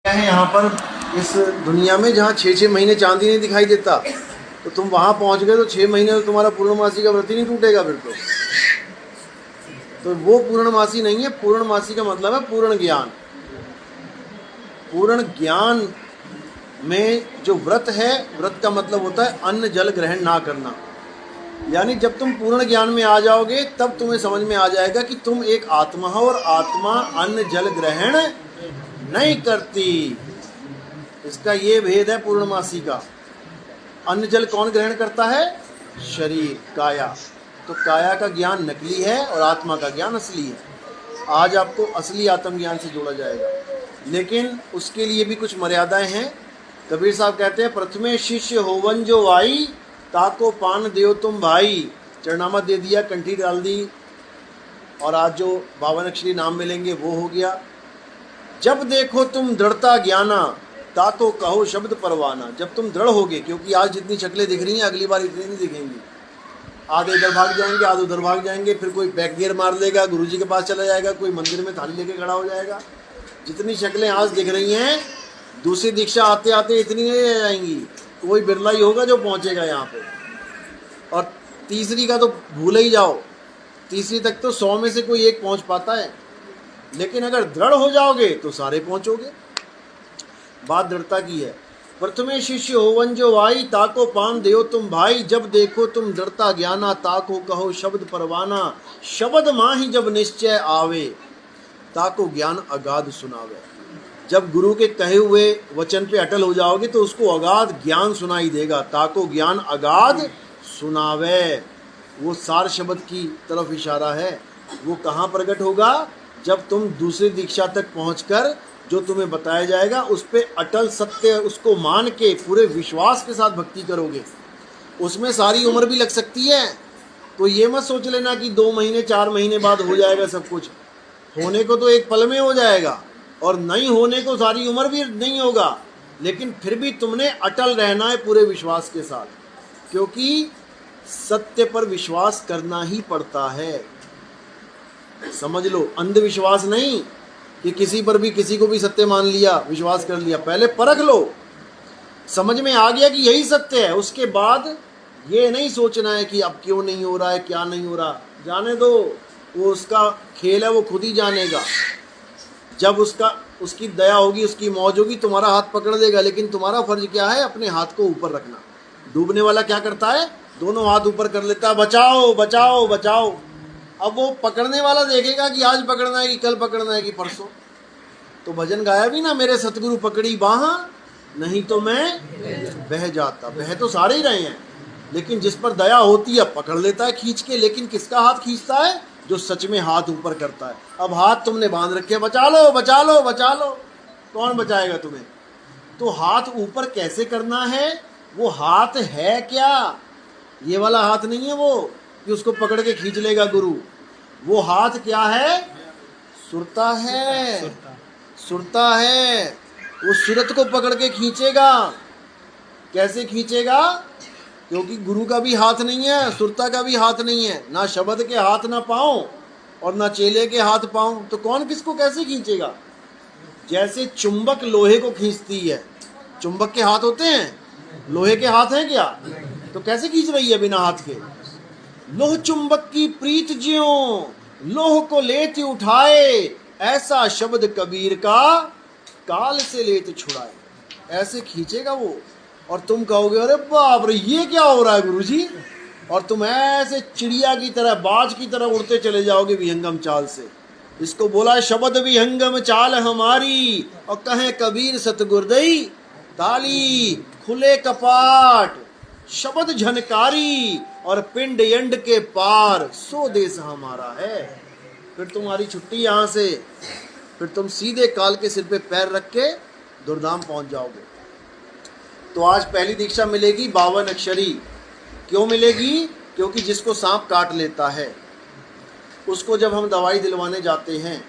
है यहाँ पर इस दुनिया में जहाँ 6-6 महीने चांदी नहीं दिखाई देता, तो तुम वहाँ पहुँच गए तो 6 महीने तो तुम्हारा पूर्णमासी का व्रत ही नहीं टूटेगा फिर तो वो पूर्णमासी नहीं है। पूर्णमासी का मतलब है पूर्ण ज्ञान। पूर्ण ज्ञान में जो व्रत है, व्रत का मतलब होता है अन्न जल ग्रहण ना करना। यानी जब तुम पूर्ण ज्ञान में आ जाओगे तब तुम्हें समझ में आ जाएगा कि तुम एक आत्मा हो और आत्मा अन्न जल ग्रहण नहीं करती। इसका ये भेद है पूर्णमासी का। अन्न जल कौन ग्रहण करता है? शरीर, काया। तो काया का ज्ञान नकली है और आत्मा का ज्ञान असली है। आज आपको असली आत्मज्ञान से जोड़ा जाएगा, लेकिन उसके लिए भी कुछ मर्यादाएं हैं। कबीर साहब कहते हैं, प्रथमे शिष्य होवन जो वाई, ताको पान देव तुम भाई। चरणामत दे दिया, कंठी डाल दी, और आज जो 52 अक्षरी नाम मिलेंगे वो हो गया। जब देखो तुम दृढ़ता ज्ञाना, ताको कहो शब्द परवाना। जब तुम दृढ़ होगे, क्योंकि आज जितनी शक्लें दिख रही हैं अगली बार इतनी नहीं दिखेंगी। आधे इधर भाग जाएंगे, आधे उधर भाग जाएंगे, फिर कोई बैक गियर मार लेगा, गुरुजी के पास चला जाएगा, कोई मंदिर में थाली लेके खड़ा हो जाएगा। जितनी शक्लें आज दिख रही हैं, दूसरी दीक्षा आते आते इतनी नहीं रह जाएंगी। कोई बिरला ही होगा जो पहुंचेगा यहाँ पे, और तीसरी का तो भूल ही जाओ। तीसरी तक तो 100 में से कोई एक पहुंच पाता है, लेकिन अगर दृढ़ हो जाओगे तो सारे पहुंचोगे। बात दृढ़ता की है। प्रथमे शिष्य होवन जो वाई, ताको पान देव तुम भाई। जब देखो तुम दृढ़ता ज्ञाना, ताको कहो शब्द परवाना। शब्द माही जब निश्चय आवे, ताको ज्ञान अगाध सुनावे। जब गुरु के कहे हुए वचन पे अटल हो जाओगे तो उसको अगाध ज्ञान सुनाई देगा। ताको ज्ञान अगाध सुनावे, वो सार शब्द की तरफ इशारा है। वो कहाँ प्रकट होगा? जब तुम दूसरी दीक्षा तक पहुंचकर जो तुम्हें बताया जाएगा उस पे अटल सत्य, उसको मान के पूरे विश्वास के साथ भक्ति करोगे। उसमें सारी उम्र भी लग सकती है, तो ये मत सोच लेना कि 2 महीने 4 महीने बाद हो जाएगा सब कुछ। होने को तो एक पल में हो जाएगा, और नहीं होने को सारी उम्र भी नहीं होगा। लेकिन फिर भी तुमने अटल रहना है पूरे विश्वास के साथ, क्योंकि सत्य पर विश्वास करना ही पड़ता है। समझ लो, अंधविश्वास नहीं कि किसी पर भी, किसी को भी सत्य मान लिया, विश्वास कर लिया। पहले परख लो, समझ में आ गया कि यही सत्य है, उसके बाद ये नहीं सोचना है कि अब क्यों नहीं हो रहा है, क्या नहीं हो रहा। जाने दो, वो उसका खेल है, वो खुद ही जानेगा। जब उसकी दया होगी, उसकी मौज होगी, तुम्हारा हाथ पकड़ लेगा। लेकिन तुम्हारा फर्ज क्या है? अपने हाथ को ऊपर रखना। डूबने वाला क्या करता है? दोनों हाथ ऊपर कर लेता है, बचाओ बचाओ बचाओ। अब वो पकड़ने वाला देखेगा कि आज पकड़ना है कि कल पकड़ना है कि परसों। तो भजन गाया भी ना, मेरे सतगुरु पकड़ी बाहा, नहीं तो मैं बह जाता। बह तो सारे ही रहे हैं, लेकिन जिस पर दया होती है पकड़ लेता है खींच के। लेकिन किसका हाथ खींचता है? जो सच में हाथ ऊपर करता है। अब हाथ तुमने बांध रखे, बचा लो बचा लो बचा लो, कौन बचाएगा तुम्हें? तो हाथ ऊपर कैसे करना है? वो हाथ है क्या? ये वाला हाथ नहीं है वो कि उसको पकड़ के खींच लेगा गुरु। वो हाथ क्या है? सुरता है, सुरता है। वो सुरत को पकड़ के खींचेगा। कैसे खींचेगा? क्योंकि गुरु का भी हाथ नहीं है, सुरता का भी हाथ नहीं है। ना शब्द के हाथ ना पाँव, और ना चेले के हाथ पाँव। तो कौन किसको कैसे खींचेगा? जैसे चुंबक लोहे को खींचती है, चुंबक के हाथ होते हैं, लोहे के हाथ हैं क्या? तो कैसे खींच रही है बिना हाथ के? लोह चुंबक की प्रीत ज्यों, लोह को लेते उठाए, ऐसा शब्द कबीर का काल से लेते छुड़ाए। ऐसे खींचेगा वो, और तुम कहोगे अरे बाप रे ये क्या हो रहा है गुरुजी, और तुम ऐसे चिड़िया की तरह, बाज की तरह उड़ते चले जाओगे विहंगम चाल से। इसको बोला है शब्द विहंगम चाल हमारी, और कहें कबीर सतगुरदई ताली। खुले कपाट शब्द झनकारी, और पिंड यंड के पार सो देश हमारा है। फिर तुम्हारी छुट्टी यहाँ से, फिर तुम सीधे काल के सिर पे पैर रख के दुर्धाम पहुंच जाओगे। तो आज पहली दीक्षा मिलेगी 52 अक्षरी। क्यों मिलेगी? क्योंकि जिसको सांप काट लेता है उसको जब हम दवाई दिलवाने जाते हैं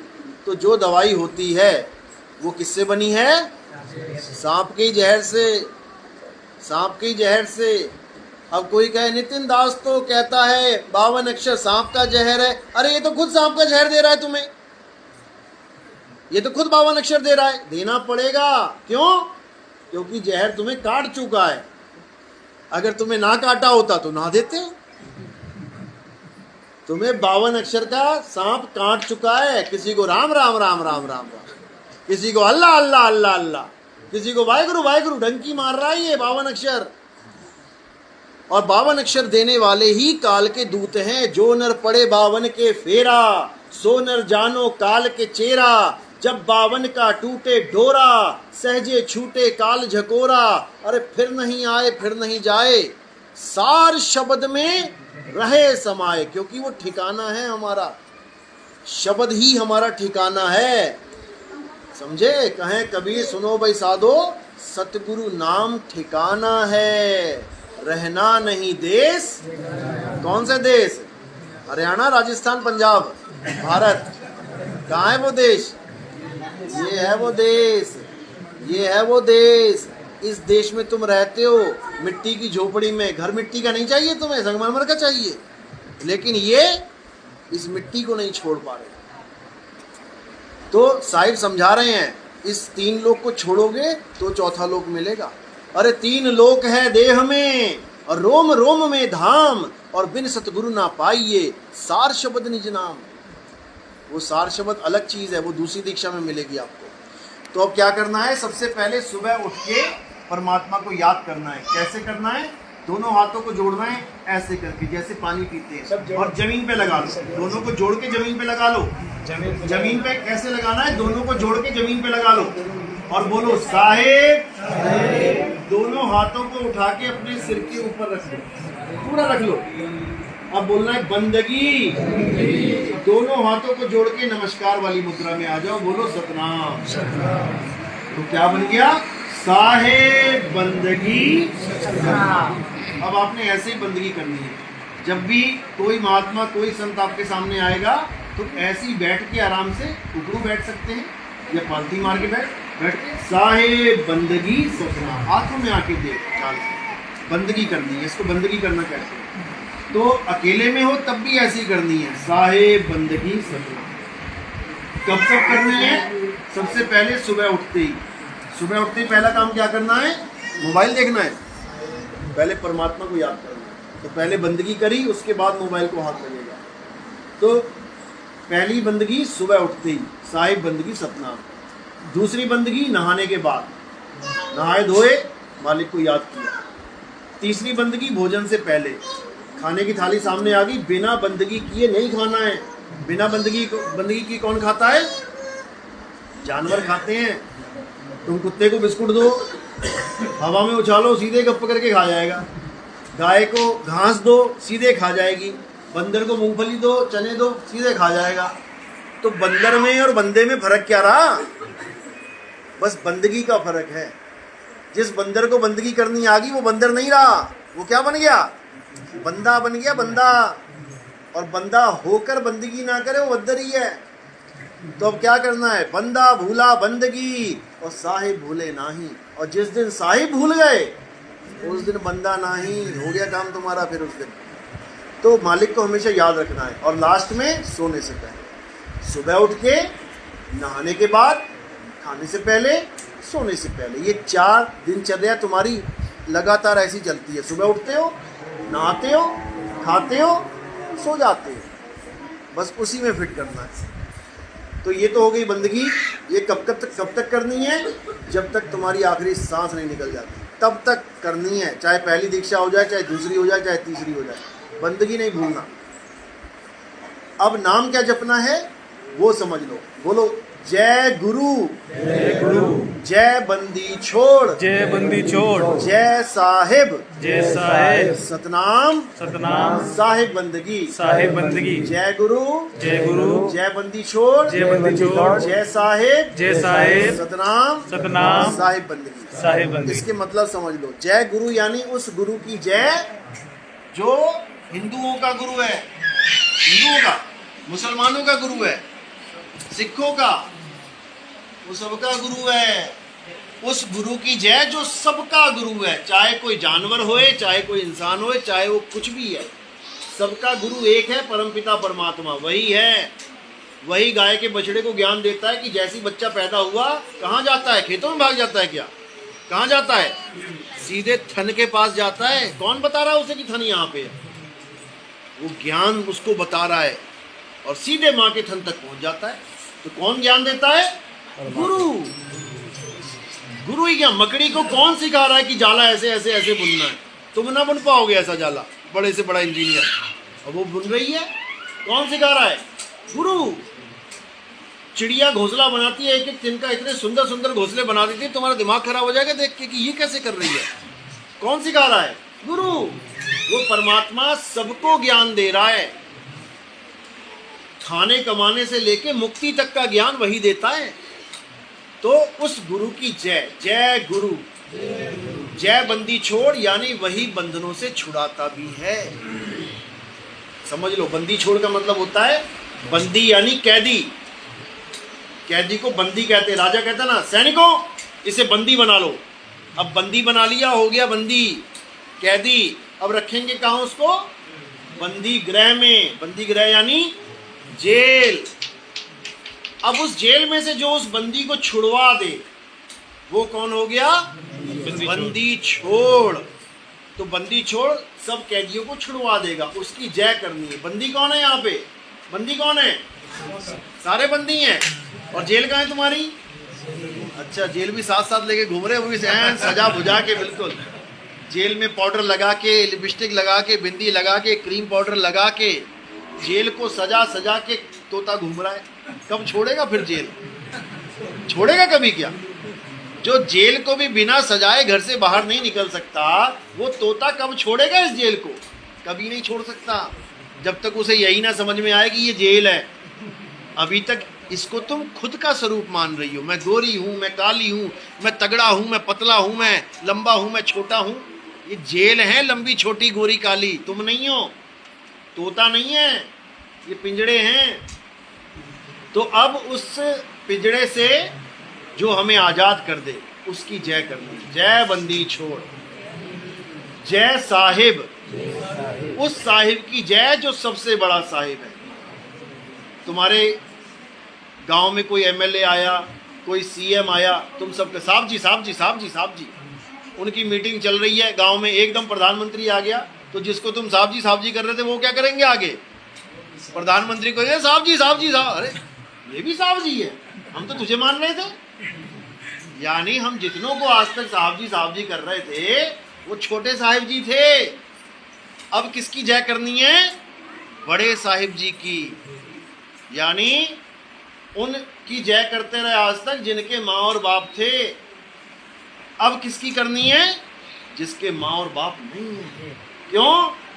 तो जो दवाई होती है वो किससे बनी है? सांप के जहर से, सांप के जहर से। अब कोई कहे नितिन दास तो कहता है 52 अक्षर सांप का जहर है। अरे ये तो खुद सांप का जहर दे रहा है तुम्हें। ये तो खुद 52 अक्षर दे रहा है, देना पड़ेगा। क्यों? क्योंकि जहर तुम्हें काट चुका है। अगर तुम्हें ना काटा होता तो ना देते। तुम्हें 52 अक्षर का सांप काट चुका है। किसी को राम राम राम राम राम राम, किसी को अल्लाह अल्लाह अल्लाह अल्लाह, किसी को वाहेगुरु वाहेगुरु, डंकी मार रहा है ये 52 अक्षर। और 52 अक्षर देने वाले ही काल के दूत हैं। जो नर पड़े 52 के फेरा, सो नर जानो काल के चेरा। जब 52 का टूटे डोरा, सहजे छूटे काल झकोरा। अरे फिर नहीं आए फिर नहीं जाए, सार शब्द में रहे समाये। क्योंकि वो ठिकाना है हमारा, शब्द ही हमारा ठिकाना है। समझे? कहें कबीर सुनो भाई साधो, सतगुरु नाम ठिकाना है। रहना नहीं देश। कौन से देश? हरियाणा, राजस्थान, पंजाब, भारत। कहाँ है वो देश? ये है वो देश, ये है वो देश। इस देश में तुम रहते हो, मिट्टी की झोपड़ी में। घर मिट्टी का नहीं चाहिए तुम्हें, संगमरमर का चाहिए। लेकिन ये इस मिट्टी को नहीं छोड़ पा रहे। तो साहिब समझा रहे हैं, इस 3 लोक को छोड़ोगे तो चौथा लोक मिलेगा। अरे 3 लोक है देह में, और रोम रोम में धाम। और बिन सतगुरु ना पाइए, सार शब्द निज नाम। वो सार शब्द अलग चीज है, वो दूसरी दीक्षा में मिलेगी आपको। तो अब क्या करना है? सबसे पहले सुबह उठ के परमात्मा को याद करना है। कैसे करना है? दोनों हाथों को जोड़ना है ऐसे करके, जैसे पानी पीते हैं, और जमीन पे लगा लो। दोनों को जोड़ के जमीन पे लगा लो। जमीन पे कैसे लगाना है? दोनों को जोड़ के जमीन पे लगा लो और बोलो साहेब। दोनों हाथों को उठा के अपने सिर के ऊपर रख लो, पूरा रख लो। अब बोलना है बंदगी। दोनों हाथों को जोड़ के नमस्कार वाली मुद्रा में आ जाओ, बोलो सतनाम। तो क्या बन गया? साहेब बंदगी। अब आपने ऐसे ही बंदगी करनी है। जब भी कोई महात्मा, कोई संत आपके सामने आएगा तो ऐसे ही बैठ के आराम से उकड़ू बैठ सकते हैं, या पालती मार के बैठ के साहेब बंदगी सतनाम। हाथों में आके देख, बंदगी करनी है। इसको बंदगी करना कहते हैं। तो अकेले में हो तब भी ऐसी करनी है, साहेब बंदगी सतनाम। कब तक करनी है? सबसे पहले सुबह उठते ही। सुबह उठते ही पहला काम क्या करना है? मोबाइल देखना है? पहले परमात्मा को याद करना है। तो पहले बंदगी करी, उसके बाद मोबाइल को हाथ लगेगा। तो पहली बंदगी सुबह उठते ही, साहिब बंदगी सतनाम। दूसरी बंदगी नहाने के बाद, नहाए धोए मालिक को याद किया। तीसरी बंदगी भोजन से पहले, खाने की थाली सामने आ गई, बिना बंदगी किए नहीं खाना है। बिना बंदगी की कौन खाता है? जानवर खाते हैं। तुम कुत्ते को बिस्कुट दो, हवा में उछालो, सीधे गप करके खा जाएगा। गाय को घास दो, सीधे खा जाएगी। बंदर को मूंगफली दो, चने दो, सीधे खा जाएगा। तो बंदर में और बंदे में फर्क क्या रहा? बस बंदगी का फर्क है। जिस बंदर को बंदगी करनी आ गई वो बंदर नहीं रहा, वो क्या बन गया? बंदा बन गया, बंदा। और बंदा होकर बंदगी ना करे वो बंदर ही है। तो अब क्या करना है? बंदा भूला बंदगी और साहिब भूले नाही। और जिस दिन साहिब भूल गए उस दिन बंदा नाही, हो गया काम तुम्हारा फिर उस दिन। तो मालिक को हमेशा याद रखना है। और लास्ट में सोने से पहले, सुबह उठ के, नहाने के बाद, खाने से पहले, सोने से पहले, ये 4 दिनचर्या तुम्हारी लगातार ऐसी चलती है। सुबह उठते हो, नहाते हो, खाते हो, सो जाते हो, बस उसी में फिट करना है। तो ये तो हो गई बंदगी। ये कब तक करनी है? जब तक तुम्हारी आखिरी सांस नहीं निकल जाती तब तक करनी है। चाहे पहली दीक्षा हो जाए, चाहे दूसरी हो जाए, चाहे तीसरी हो जाए, बंदगी नहीं भूलना। अब नाम क्या जपना है वो समझ लो। बोलो जय गुरु, जय गुरु, जय बंदी छोड़, जय बंदी छोड़, जय साहिब, जय साहेब, सतनाम, सतनाम, साहिब बंदगी, साहेब बंदगी, जय गुरु, जय गुरु, जय बंदी छोड़, जय बंदी छोड़, जय साहिब, जय साहेब, सतनाम, सतनाम, साहिब बंदगी, साहेब बंदगी। इसके मतलब समझ लो। जय गुरु यानी उस गुरु की जय जो हिंदुओं का गुरु है, हिंदुओं का, मुसलमानों का गुरु है, सिखों का, वो सबका गुरु है। उस गुरु की जय जो सबका गुरु है, चाहे कोई जानवर होए, चाहे कोई इंसान होए, चाहे वो कुछ भी है, सबका गुरु एक है, परमपिता परमात्मा वही है। वही गाय के बछड़े को ज्ञान देता है कि जैसी बच्चा पैदा हुआ कहाँ जाता है, खेतों में भाग जाता है क्या, कहाँ जाता है, सीधे थन के पास जाता है। कौन बता रहा है उसे कि थन यहाँ पे है, वो ज्ञान उसको बता रहा है और सीधे माँ के थन तक पहुंच जाता है। तो कौन ज्ञान देता है, गुरु। गुरु ही क्या, मकड़ी को कौन सिखा रहा है कि जाला ऐसे ऐसे ऐसे बुनना है, तुम ना बुन पाओगे ऐसा जाला, बड़े से बड़ा इंजीनियर, और वो बुन रही है, कौन सिखा रहा है, गुरु। चिड़िया घोंसला बनाती है, एक एक तिनका इतने सुंदर सुंदर घोंसले बना देती है, तुम्हारा दिमाग खराब हो जाएगा देख के कि ये कैसे कर रही है, कौन सिखा रहा है, गुरु। वो परमात्मा सबको ज्ञान दे रहा है, खाने कमाने से लेके मुक्ति तक का ज्ञान वही देता है। तो उस गुरु की जय, जय गुरु, जय बंदी छोड़, यानी वही बंधनों से छुड़ाता भी है। समझ लो, बंदी छोड़ का मतलब होता है बंदी यानी कैदी। कैदी को बंदी कहते हैं। राजा कहता ना, सैनिकों इसे बंदी बना लो। अब बंदी बना लिया, हो गया बंदी, कैदी। अब रखेंगे कहाँ उसको, बंदी गृह में। बंदी गृह यानी जेल। अब उस जेल में से जो उस बंदी को छुड़वा दे वो कौन हो गया, बंदी छोड़। तो बंदी छोड़ सब कैदियों को छुड़वा देगा, उसकी जय करनी है। बंदी कौन है यहाँ पे, बंदी कौन है, सारे बंदी हैं। और जेल कहाँ है तुम्हारी, अच्छा जेल भी साथ साथ लेके घूम रहे हो, वो भी सजा बुझा के, बिल्कुल जेल में पाउडर लगा के, लिपस्टिक लगा के, बिंदी लगा के, क्रीम पाउडर लगा के, जेल को सजा सजा के तोता घूम रहा है। कब छोड़ेगा फिर जेल, छोड़ेगा कभी क्या। जो जेल को भी बिना सजाए घर से बाहर नहीं निकल सकता, वो तोता कब छोड़ेगा इस जेल को, कभी नहीं छोड़ सकता, जब तक उसे यही ना समझ में आए कि ये जेल है। अभी तक इसको तुम खुद का स्वरूप मान रही हो, मैं गोरी हूँ, मैं काली हूँ, मैं तगड़ा हूँ, मैं पतला हूँ, मैं लंबा हूँ, मैं छोटा हूँ। ये जेल है, लंबी छोटी गोरी काली, तुम नहीं हो, तोता नहीं है, ये पिंजड़े हैं। तो अब उस पिंजड़े से जो हमें आजाद कर दे उसकी जय करनी। जय बंदी छोड़, जय साहिब, उस साहिब की जय जो सबसे बड़ा साहिब है। तुम्हारे गांव में कोई एमएलए आया, कोई सीएम आया, तुम सबके साहब जी साहब जी साहब जी साहब जी, उनकी मीटिंग चल रही है गांव में, एकदम प्रधानमंत्री आ गया, तो जिसको तुम साहब जी कर रहे थे वो क्या करेंगे आगे, प्रधानमंत्री को साहब जी साहब जी साहब, अरे ये भी साहब जी है, हम तो तुझे मान रहे थे। यानी हम जितनों को आज तक साहब जी कर रहे थे वो छोटे साहिब जी थे। अब किसकी जय करनी है, बड़े साहिब जी की। यानी उनकी जय करते रहे आज तक जिनके माँ और बाप थे। अब किसकी करनी है, जिसके माँ और बाप नहीं है। क्यों,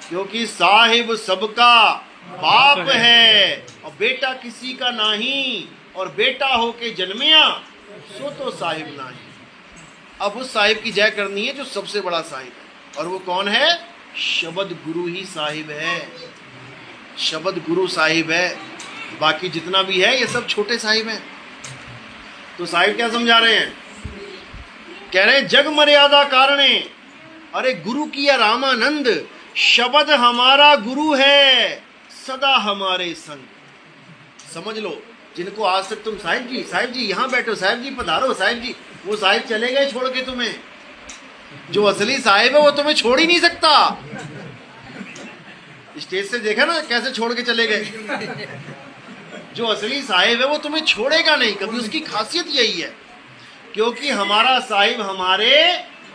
क्योंकि साहिब सबका बाप है और बेटा किसी का नहीं, और बेटा होके जन्मिया सो तो साहिब नहीं। अब उस साहिब की जय करनी है जो सबसे बड़ा साहिब है, और वो कौन है, शब्द गुरु ही साहिब है, शब्द गुरु साहिब है। बाकी जितना भी है ये सब छोटे साहिब हैं। तो साहिब क्या समझा रहे हैं, कह रहे हैं जग मर्यादा कारणे, अरे गुरु किया रामानंद, शब्द हमारा गुरु है सदा हमारे संग। समझ लो, जिनको आज तक तुम साहिब जी यहाँ बैठो, साहिब जी पधारो, साहिब जी, वो साहिब चले गए छोड़ के तुम्हें। जो असली साहिब है वो तुम्हें छोड़ ही नहीं सकता। स्टेज से देखा ना कैसे छोड़ के चले गए। जो असली साहिब है वो तुम्हें छोड़ेगा नहीं कभी, उसकी खासियत यही है, क्योंकि हमारा साहिब हमारे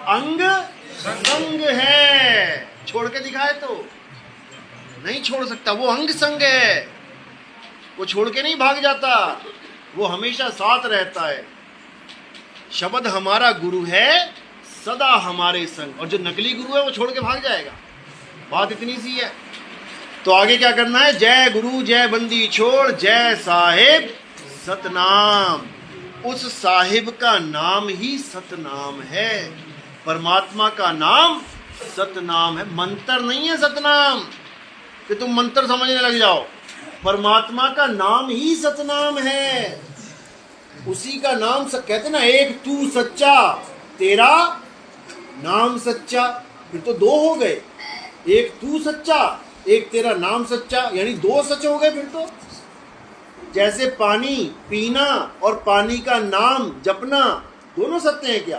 अंग संग है। छोड़ के दिखाए तो नहीं छोड़ सकता, वो अंग संग है, वो छोड़ के नहीं भाग जाता, वो हमेशा साथ रहता है। शब्द हमारा गुरु है सदा हमारे संग, और जो नकली गुरु है वो छोड़ के भाग जाएगा। बात इतनी सी है। तो आगे क्या करना है, जय गुरु जय बंदी छोड़, जय साहिब सतनाम। उस साहिब का नाम ही सतनाम है, परमात्मा का नाम सतनाम है, मंत्र नहीं है सतनाम कि तुम मंत्र समझने लग जाओ। परमात्मा का नाम ही सतनाम है, उसी का नाम कहते ना, एक तू सच्चा तेरा नाम सच्चा। फिर तो दो हो गए, एक तू सच्चा एक तेरा नाम सच्चा, यानी दो सच हो गए। फिर तो जैसे पानी पीना और पानी का नाम जपना दोनों सत्य हैं क्या?